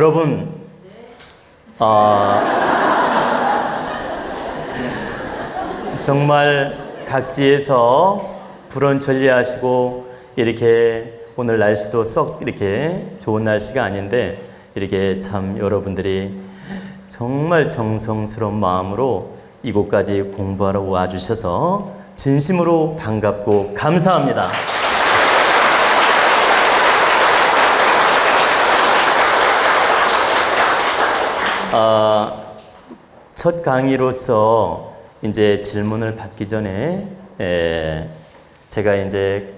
여러분, 정말 각지에서 불원 전리하시고 이렇게 오늘 날씨도 썩 이렇게 좋은 날씨가 아닌데 이렇게 참 여러분들이 정말 정성스러운 마음으로 이곳까지 공부하러 와주셔서 진심으로 반갑고 감사합니다. 첫 강의로서 이제 질문을 받기 전에 제가 이제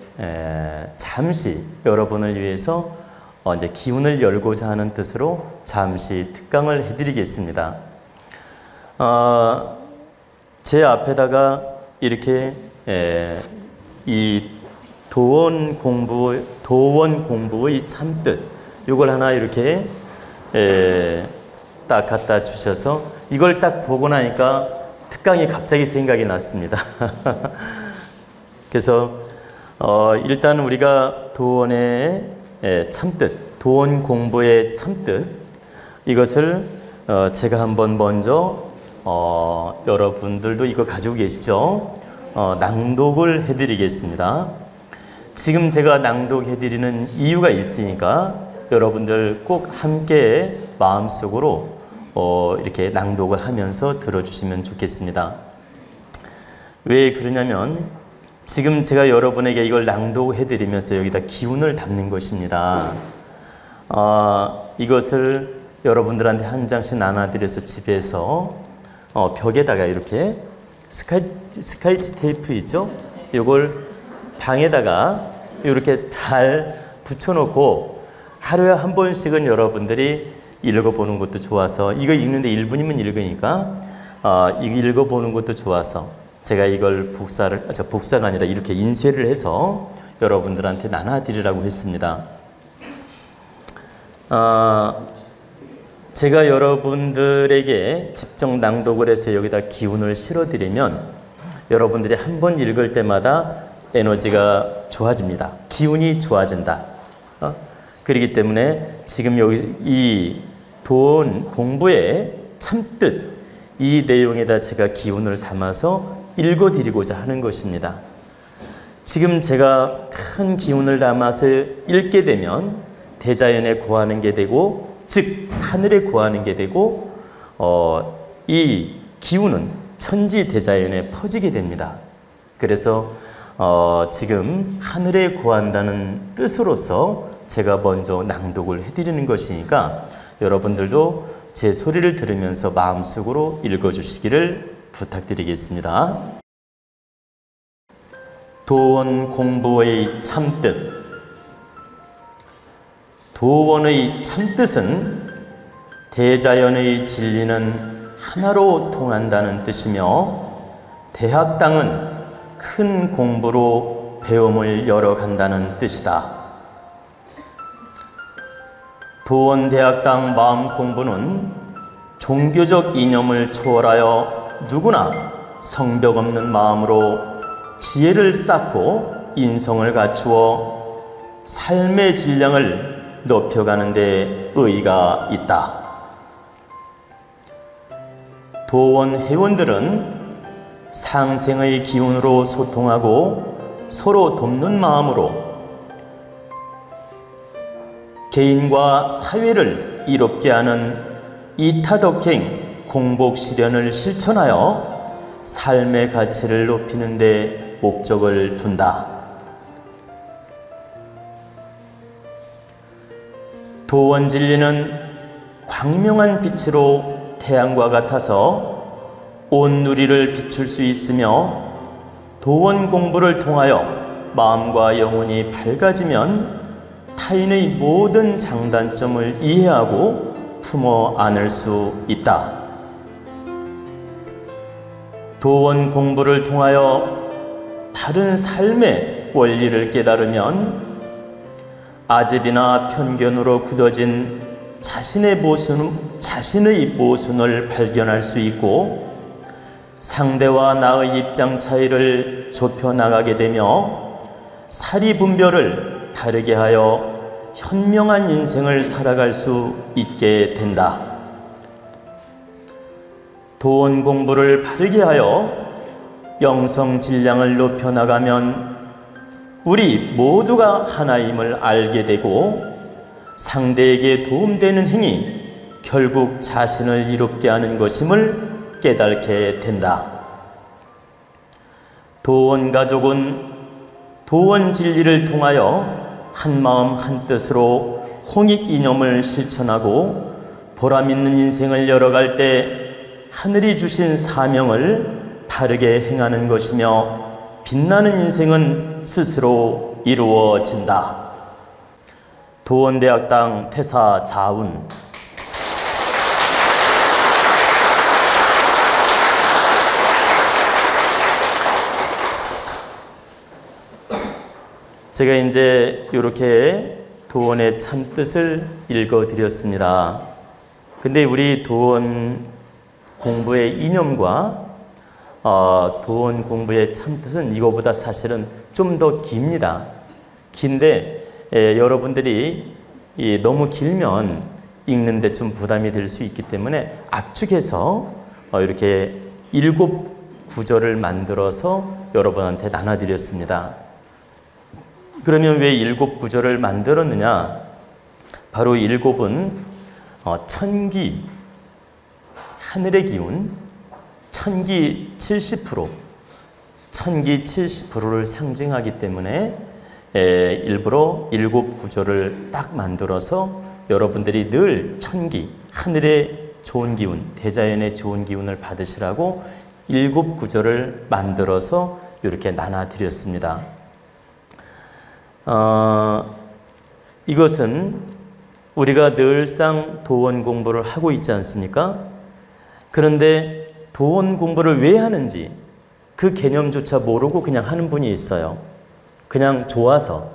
잠시 여러분을 위해서 이제 기운을 열고자 하는 뜻으로 잠시 특강을 해드리겠습니다. 제 앞에다가 이렇게 이 도원 공부의 참뜻 이걸 하나 이렇게 딱 갖다 주셔서 이걸 딱 보고 나니까 특강이 갑자기 생각이 났습니다. 그래서 일단 우리가 도원의 참뜻, 도원 공부의 참뜻 이것을 제가 한번 먼저 여러분들도 이거 가지고 계시죠? 낭독을 해드리겠습니다. 지금 제가 낭독해드리는 이유가 있으니까 여러분들 꼭 함께 마음속으로 이렇게 낭독을 하면서 들어주시면 좋겠습니다. 왜 그러냐면 지금 제가 여러분에게 이걸 낭독해드리면서 여기다 기운을 담는 것입니다. 이것을 여러분들한테 한 장씩 나눠드려서 집에서 벽에다가 이렇게 스카치 테이프 있죠? 이걸 방에다가 이렇게 잘 붙여놓고 하루에 한 번씩은 여러분들이 읽어보는 것도 좋아서 이거 읽는데 1분이면 읽으니까 이거 읽어보는 것도 좋아서 제가 이걸 복사가 아니라 이렇게 인쇄를 해서 여러분들한테 나눠드리라고 했습니다. 제가 여러분들에게 직접 낭독을 해서 여기다 기운을 실어드리면 여러분들이 한 번 읽을 때마다 에너지가 좋아집니다. 기운이 좋아진다. 그렇기 때문에 지금 여기 이 도원 공부의 참뜻 이 내용에다 제가 기운을 담아서 읽어드리고자 하는 것입니다. 지금 제가 큰 기운을 담아서 읽게 되면 대자연에 고하는 게 되고 즉 하늘에 고하는 게 되고 이 기운은 천지 대자연에 퍼지게 됩니다. 그래서 지금 하늘에 고한다는 뜻으로서 제가 먼저 낭독을 해드리는 것이니까 여러분들도 제 소리를 들으면서 마음속으로 읽어주시기를 부탁드리겠습니다. 도원 공부의 참뜻. 도원의 참뜻은 대자연의 진리는 하나로 통한다는 뜻이며 대학당은 큰 공부로 배움을 열어간다는 뜻이다. 도원대학당 마음공부는 종교적 이념을 초월하여 누구나 성벽 없는 마음으로 지혜를 쌓고 인성을 갖추어 삶의 질량을 높여가는 데 의의가 있다. 도원 회원들은 상생의 기운으로 소통하고 서로 돕는 마음으로 개인과 사회를 이롭게 하는 이타덕행 공복실현을 실천하여 삶의 가치를 높이는 데 목적을 둔다. 도원 진리는 광명한 빛으로 태양과 같아서 온 누리를 비출 수 있으며 도원 공부를 통하여 마음과 영혼이 밝아지면 타인의 모든 장단점을 이해하고 품어 안을 수 있다. 도원 공부를 통하여 바른 삶의 원리를 깨달으면 아집이나 편견으로 굳어진 자신의 모순을 발견할 수 있고 상대와 나의 입장 차이를 좁혀 나가게 되며 사리 분별을 바르게 하여 현명한 인생을 살아갈 수 있게 된다. 도원 공부를 바르게 하여 영성 질량을 높여나가면 우리 모두가 하나임을 알게 되고 상대에게 도움되는 행위, 결국 자신을 이롭게 하는 것임을 깨닫게 된다. 도원 가족은 도원 진리를 통하여 한마음 한뜻으로 홍익 이념을 실천하고 보람 있는 인생을 열어갈 때 하늘이 주신 사명을 바르게 행하는 것이며 빛나는 인생은 스스로 이루어진다. 도원대학당 태사 자운. 제가 이제 이렇게 도원의 참뜻을 읽어드렸습니다. 근데 우리 도원 공부의 이념과 도원 공부의 참뜻은 이거보다 사실은 좀 더 깁니다. 긴데 여러분들이 너무 길면 읽는데 좀 부담이 될 수 있기 때문에 압축해서 이렇게 7구절을 만들어서 여러분한테 나눠드렸습니다. 그러면 왜 7구절을 만들었느냐? 바로 7은 천기, 하늘의 기운, 천기 70%, 천기 70%를 상징하기 때문에 일부러 7구절을 딱 만들어서 여러분들이 늘 천기, 하늘의 좋은 기운, 대자연의 좋은 기운을 받으시라고 7구절을 만들어서 이렇게 나눠드렸습니다. 이것은 우리가 늘상 도원 공부를 하고 있지 않습니까? 그런데 도원 공부를 왜 하는지 그 개념조차 모르고 그냥 하는 분이 있어요. 그냥 좋아서,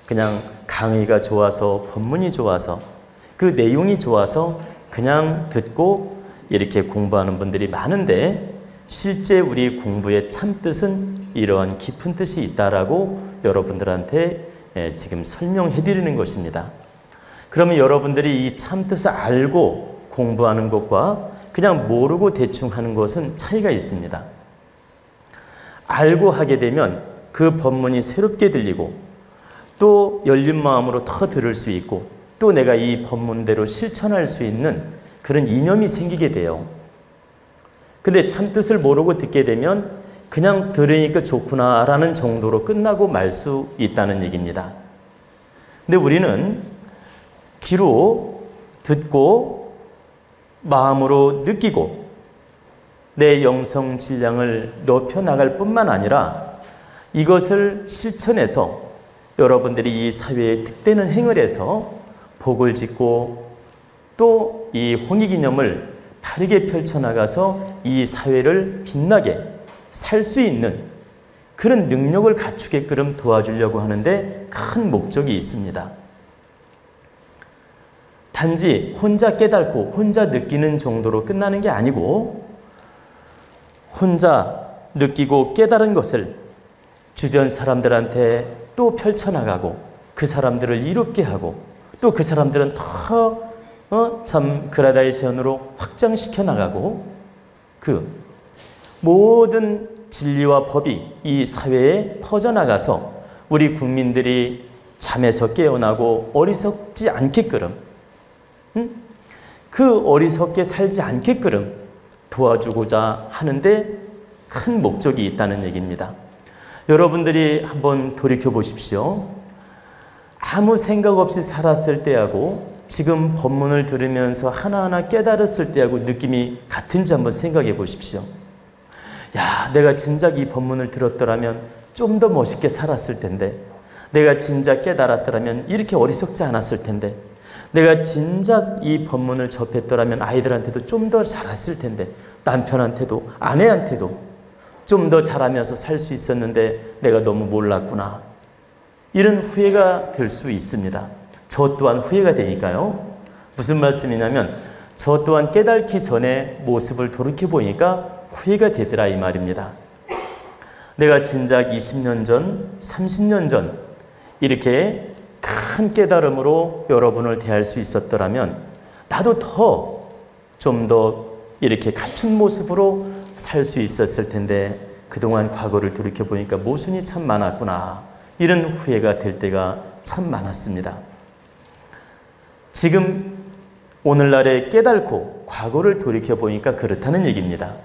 그냥 강의가 좋아서, 법문이 좋아서, 그 내용이 좋아서 그냥 듣고 이렇게 공부하는 분들이 많은데 실제 우리 공부의 참뜻은 이러한 깊은 뜻이 있다라고 여러분들한테 지금 설명해 드리는 것입니다. 그러면 여러분들이 이 참뜻을 알고 공부하는 것과 그냥 모르고 대충 하는 것은 차이가 있습니다. 알고 하게 되면 그 법문이 새롭게 들리고 또 열린 마음으로 더 들을 수 있고 또 내가 이 법문대로 실천할 수 있는 그런 이념이 생기게 돼요. 근데 참뜻을 모르고 듣게 되면 그냥 들으니까 좋구나라는 정도로 끝나고 말 수 있다는 얘기입니다. 근데 우리는 귀로 듣고 마음으로 느끼고 내 영성 질량을 높여나갈 뿐만 아니라 이것을 실천해서 여러분들이 이 사회에 득되는 행을 해서 복을 짓고 또 이 홍익이념을 바르게 펼쳐나가서 이 사회를 빛나게 살 수 있는 그런 능력을 갖추게끔 도와주려고 하는데 큰 목적이 있습니다. 단지 혼자 깨닫고 혼자 느끼는 정도로 끝나는 게 아니고 혼자 느끼고 깨달은 것을 주변 사람들한테 또 펼쳐나가고 그 사람들을 이롭게 하고 또 그 사람들은 더 참 그라데이션으로 확장시켜 나가고 그 모든 진리와 법이 이 사회에 퍼져나가서 우리 국민들이 잠에서 깨어나고 어리석지 않게끔 그 어리석게 살지 않게끔 도와주고자 하는데 큰 목적이 있다는 얘기입니다. 여러분들이 한번 돌이켜 보십시오. 아무 생각 없이 살았을 때하고 지금 법문을 들으면서 하나하나 깨달았을 때하고 느낌이 같은지 한번 생각해 보십시오. 야, 내가 진작 이 법문을 들었더라면 좀 더 멋있게 살았을 텐데, 내가 진작 깨달았더라면 이렇게 어리석지 않았을 텐데, 내가 진작 이 법문을 접했더라면 아이들한테도 좀 더 잘했을 텐데, 남편한테도 아내한테도 좀 더 잘하면서 살 수 있었는데 내가 너무 몰랐구나. 이런 후회가 될 수 있습니다. 저 또한 후회가 되니까요. 무슨 말씀이냐면 저 또한 깨닫기 전에 모습을 돌이켜보니까 후회가 되더라 이 말입니다. 내가 진작 20년 전, 30년 전 이렇게 큰 깨달음으로 여러분을 대할 수 있었더라면 나도 더 좀 더 이렇게 갖춘 모습으로 살 수 있었을 텐데 그동안 과거를 돌이켜보니까 모순이 참 많았구나. 이런 후회가 될 때가 참 많았습니다. 지금 오늘날에 깨닫고 과거를 돌이켜보니까 그렇다는 얘기입니다.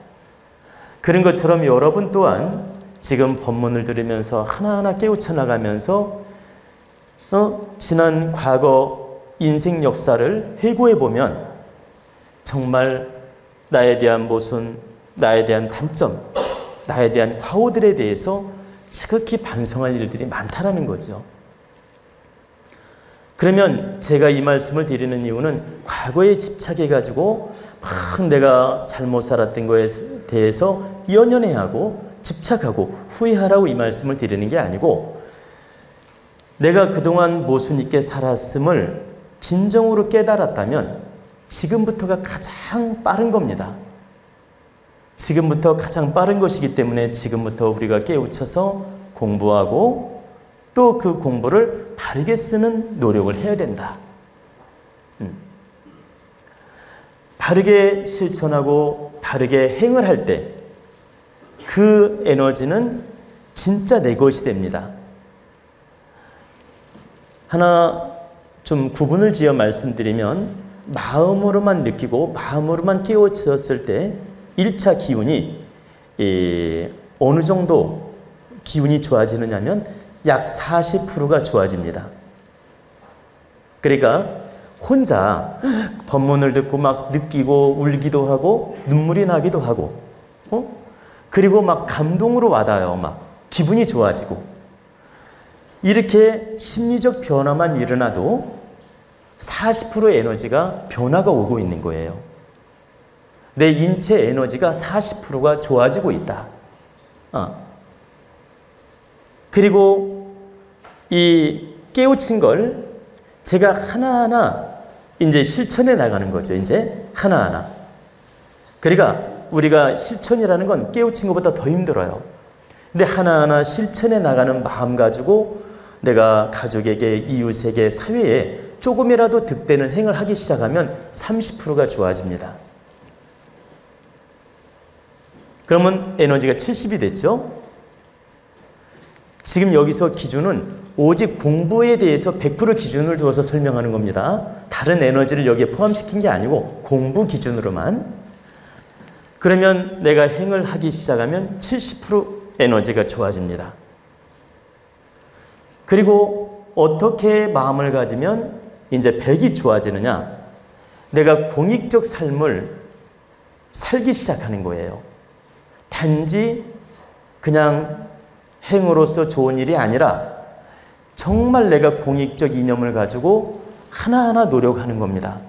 그런 것처럼 여러분 또한 지금 본문을 들으면서 하나하나 깨우쳐 나가면서 지난 과거 인생 역사를 회고해 보면 정말 나에 대한 모순, 나에 대한 단점, 나에 대한 과오들에 대해서 지극히 반성할 일들이 많다라는 거죠. 그러면 제가 이 말씀을 드리는 이유는 과거에 집착해가지고 막 내가 잘못 살았던 거에 대해서 연연해하고 집착하고 후회하라고 이 말씀을 드리는 게 아니고 내가 그동안 모순 있게 살았음을 진정으로 깨달았다면 지금부터가 가장 빠른 겁니다. 지금부터 가장 빠른 것이기 때문에 지금부터 우리가 깨우쳐서 공부하고 또 그 공부를 바르게 쓰는 노력을 해야 된다. 바르게 실천하고 바르게 행을 할 때 그 에너지는 진짜 내 것이 됩니다. 하나 좀 구분을 지어 말씀드리면 마음으로만 느끼고 마음으로만 깨우쳤을 때 1차 기운이 어느 정도 기운이 좋아지느냐면 약 40%가 좋아집니다. 그러니까 혼자 법문을 듣고 막 느끼고 울기도 하고 눈물이 나기도 하고 그리고 막 감동으로 와닿아요. 막 기분이 좋아지고 이렇게 심리적 변화만 일어나도 40%의 에너지가 변화가 오고 있는 거예요. 내 인체 에너지가 40%가 좋아지고 있다. 그리고 이 깨우친 걸 제가 하나하나 이제 실천해 나가는 거죠. 이제 하나하나. 그러니까 우리가 실천이라는 건 깨우친 것보다 더 힘들어요. 근데 하나하나 실천해 나가는 마음 가지고 내가 가족에게, 이웃에게, 사회에 조금이라도 득되는 행을 하기 시작하면 30%가 좋아집니다. 그러면 에너지가 70이 됐죠? 지금 여기서 기준은 오직 공부에 대해서 100% 기준을 두어서 설명하는 겁니다. 다른 에너지를 여기에 포함시킨 게 아니고 공부 기준으로만. 그러면 내가 행을 하기 시작하면 70% 에너지가 좋아집니다. 그리고 어떻게 마음을 가지면 이제 100이 좋아지느냐? 내가 공익적 삶을 살기 시작하는 거예요. 단지 그냥 행으로서 좋은 일이 아니라 정말 내가 공익적 이념을 가지고 하나하나 노력하는 겁니다.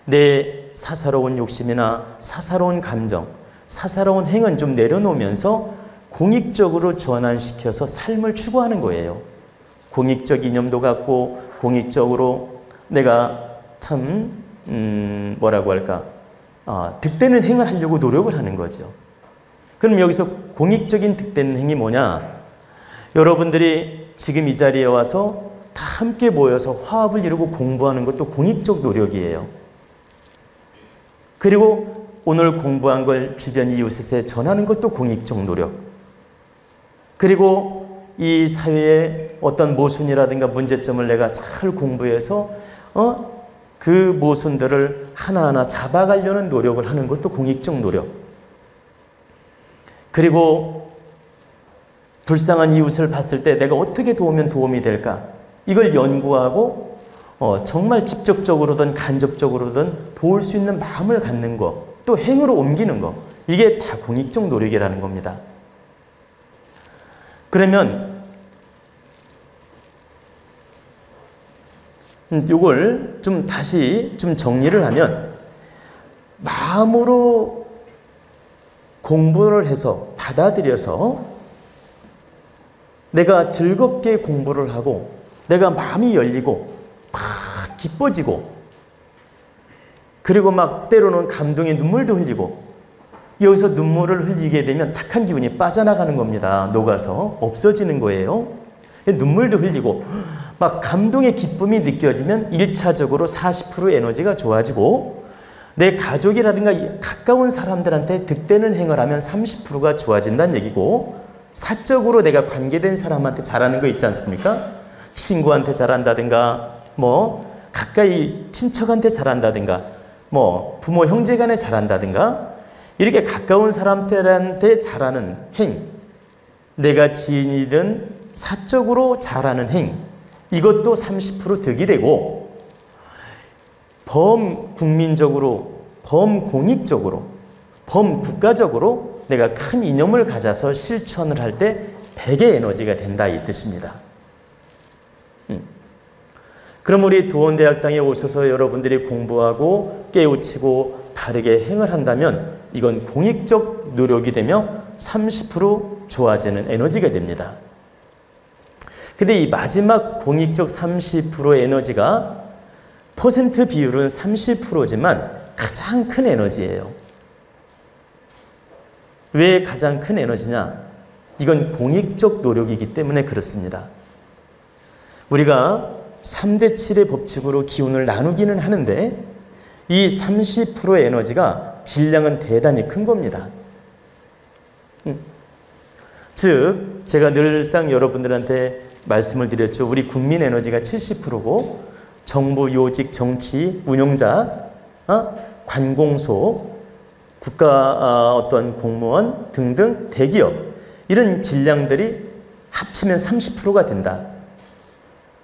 내 사사로운 욕심이나 사사로운 감정, 사사로운 행은 좀 내려놓으면서 공익적으로 전환시켜서 삶을 추구하는 거예요. 공익적 이념도 갖고 공익적으로 내가 참 뭐라고 할까 득되는 행을 하려고 노력을 하는 거죠. 그럼 여기서 공익적인 득되는 행이 뭐냐? 여러분들이 지금 이 자리에 와서 다 함께 모여서 화합을 이루고 공부하는 것도 공익적 노력이에요. 그리고 오늘 공부한 걸 주변 이웃에 전하는 것도 공익적 노력. 그리고 이 사회의 어떤 모순이라든가 문제점을 내가 잘 공부해서 그 모순들을 하나하나 잡아가려는 노력을 하는 것도 공익적 노력. 그리고 불쌍한 이웃을 봤을 때 내가 어떻게 도우면 도움이 될까? 이걸 연구하고 정말 직접적으로든 간접적으로든 도울 수 있는 마음을 갖는 것, 또 행으로 옮기는 것, 이게 다 공익적 노력이라는 겁니다. 그러면 이걸 좀 다시 좀 정리를 하면 마음으로 공부를 해서 받아들여서 내가 즐겁게 공부를 하고 내가 마음이 열리고 막 기뻐지고 그리고 막 때로는 감동의 눈물도 흘리고 여기서 눈물을 흘리게 되면 탁한 기운이 빠져나가는 겁니다. 녹아서 없어지는 거예요. 눈물도 흘리고 막 감동의 기쁨이 느껴지면 1차적으로 40% 에너지가 좋아지고 내 가족이라든가 가까운 사람들한테 득되는 행을 하면 30%가 좋아진다는 얘기고 사적으로 내가 관계된 사람한테 잘하는 거 있지 않습니까? 친구한테 잘한다든가 뭐 가까이 친척한테 잘한다든가 뭐 부모 형제 간에 잘한다든가 이렇게 가까운 사람들한테 잘하는 행, 내가 지인이든 사적으로 잘하는 행, 이것도 30% 득이 되고 범국민적으로, 범공익적으로, 범국가적으로 내가 큰 이념을 가져서 실천을 할 때 100의 에너지가 된다 이 뜻입니다. 그럼 우리 도원대학당에 오셔서 여러분들이 공부하고 깨우치고 바르게 행을 한다면 이건 공익적 노력이 되며 30% 좋아지는 에너지가 됩니다. 근데 이 마지막 공익적 30% 에너지가 퍼센트 비율은 30%지만 가장 큰 에너지예요. 왜 가장 큰 에너지냐? 이건 공익적 노력이기 때문에 그렇습니다. 우리가 3대 7의 법칙으로 기운을 나누기는 하는데 이 30%의 에너지가 질량은 대단히 큰 겁니다. 즉 제가 늘상 여러분들한테 말씀을 드렸죠. 우리 국민 에너지가 70%고 정부, 요직, 정치, 운영자, 관공서, 국가 어떤 공무원 등등 대기업 이런 질량들이 합치면 30%가 된다.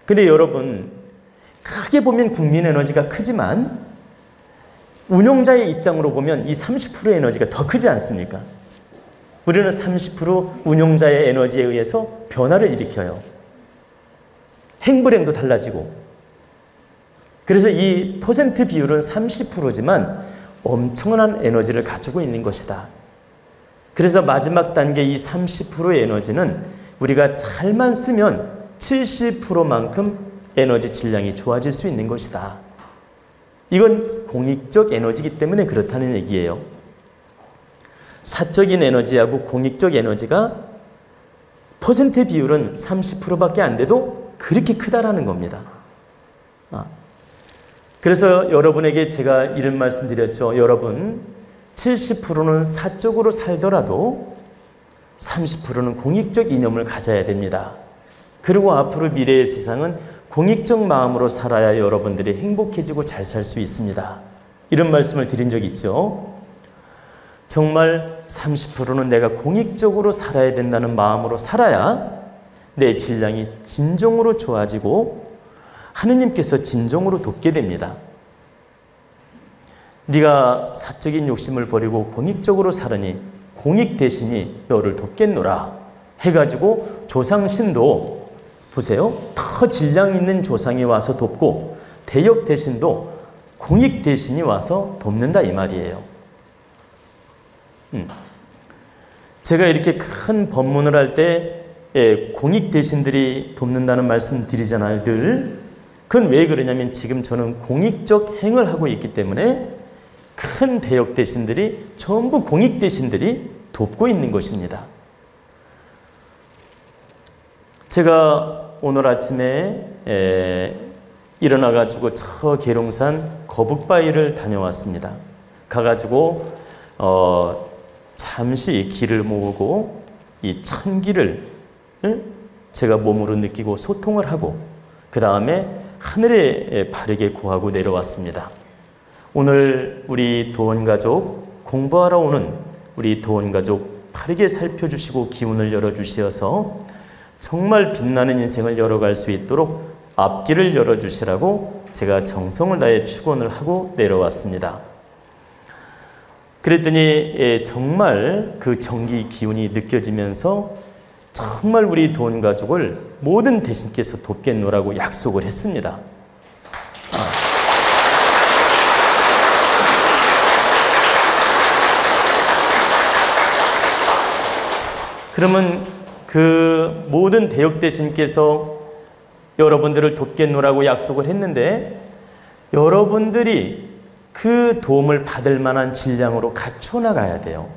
근데 여러분 크게 보면 국민 에너지가 크지만 운영자의 입장으로 보면 이 30%의 에너지가 더 크지 않습니까? 우리는 30% 운영자의 에너지에 의해서 변화를 일으켜요. 행불행도 달라지고. 그래서 이 퍼센트 비율은 30%지만 엄청난 에너지를 가지고 있는 것이다. 그래서 마지막 단계 이 30%의 에너지는 우리가 잘만 쓰면 70%만큼 에너지 질량이 좋아질 수 있는 것이다. 이건 공익적 에너지이기 때문에 그렇다는 얘기예요. 사적인 에너지하고 공익적 에너지가 퍼센트 비율은 30%밖에 안 돼도 그렇게 크다라는 겁니다. 그래서 여러분에게 제가 이런 말씀 드렸죠. 여러분 70%는 사적으로 살더라도 30%는 공익적 이념을 가져야 됩니다. 그리고 앞으로 미래의 세상은 공익적 마음으로 살아야 여러분들이 행복해지고 잘 살 수 있습니다. 이런 말씀을 드린 적이 있죠. 정말 30%는 내가 공익적으로 살아야 된다는 마음으로 살아야 내 질량이 진정으로 좋아지고 하느님께서 진정으로 돕게 됩니다. 네가 사적인 욕심을 버리고 공익적으로 살으니 공익 대신이 너를 돕겠노라 해가지고 조상신도 보세요. 더 질량 있는 조상이 와서 돕고 대역 대신도 공익 대신이 와서 돕는다 이 말이에요. 제가 이렇게 큰 법문을 할 때 공익 대신들이 돕는다는 말씀 드리잖아요. 늘. 그건 왜 그러냐면 지금 저는 공익적 행을 하고 있기 때문에 큰 대역 대신들이 전부 공익 대신들이 돕고 있는 것입니다. 제가 오늘 아침에 일어나가지고 저 계룡산 거북바위를 다녀왔습니다. 가가지고 잠시 길을 모으고 이 천기를 제가 몸으로 느끼고 소통을 하고 그 다음에 하늘에 바르게 구하고 내려왔습니다. 오늘 우리 도원가족 공부하러 오는 우리 도원가족 바르게 살펴주시고 기운을 열어주시어서 정말 빛나는 인생을 열어갈 수 있도록 앞길을 열어주시라고 제가 정성을 다해 축원을 하고 내려왔습니다. 그랬더니 정말 그 정기 기운이 느껴지면서 정말 우리 도원가족을 모든 대신께서 돕겠노라고 약속을 했습니다. 그러면 그 모든 대역 대신께서 여러분들을 돕겠노라고 약속을 했는데 여러분들이 그 도움을 받을 만한 질량으로 갖춰 나가야 돼요.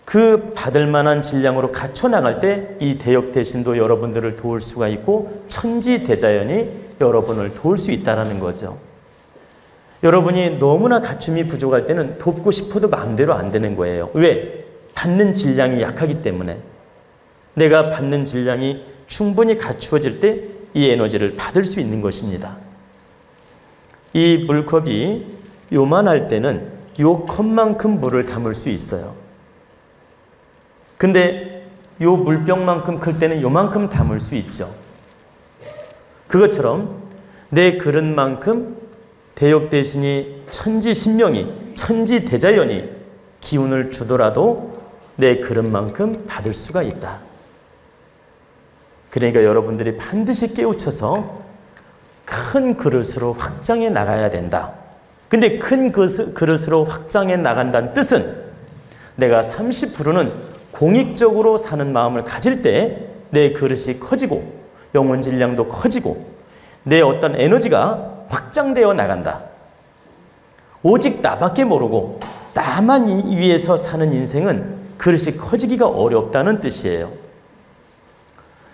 그 받을 만한 질량으로 갖춰 나갈 때 이 대역 대신도 여러분들을 도울 수가 있고 천지대자연이 여러분을 도울 수 있다는 거죠. 여러분이 너무나 갖춤이 부족할 때는 돕고 싶어도 마음대로 안 되는 거예요. 왜? 받는 질량이 약하기 때문에. 내가 받는 질량이 충분히 갖추어질 때 이 에너지를 받을 수 있는 것입니다. 이 물컵이 요만할 때는 요 컵만큼 물을 담을 수 있어요. 근데 요 물병만큼 클 때는 요만큼 담을 수 있죠. 그것처럼 내 그릇만큼 대역 대신이 천지신명이 천지대자연이 기운을 주더라도 내 그릇만큼 받을 수가 있다. 그러니까 여러분들이 반드시 깨우쳐서 큰 그릇으로 확장해 나가야 된다. 근데 큰 그릇으로 확장해 나간다는 뜻은 내가 30%는 공익적으로 사는 마음을 가질 때 내 그릇이 커지고 영혼 질량도 커지고 내 어떤 에너지가 확장되어 나간다. 오직 나밖에 모르고 나만 위해서 사는 인생은 그릇이 커지기가 어렵다는 뜻이에요.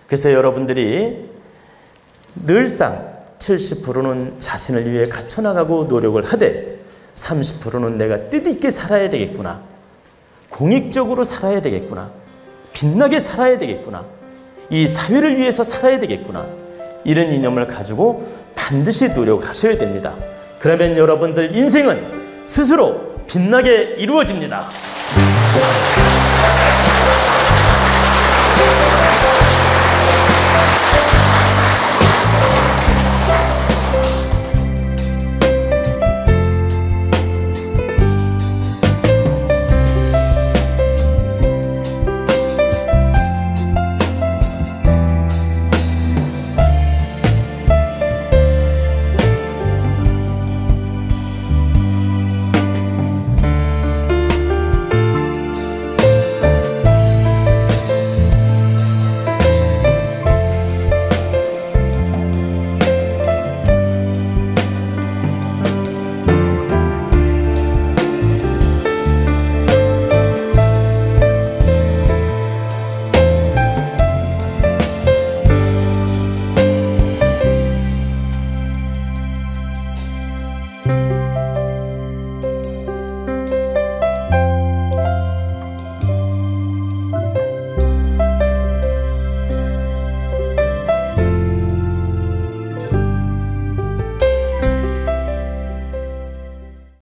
그래서 여러분들이 늘상 70%는 자신을 위해 갖춰나가고 노력을 하되 30%는 내가 뜻있게 살아야 되겠구나. 공익적으로 살아야 되겠구나. 빛나게 살아야 되겠구나. 이 사회를 위해서 살아야 되겠구나. 이런 이념을 가지고 반드시 노력하셔야 됩니다. 그러면 여러분들 인생은 스스로 빛나게 이루어집니다.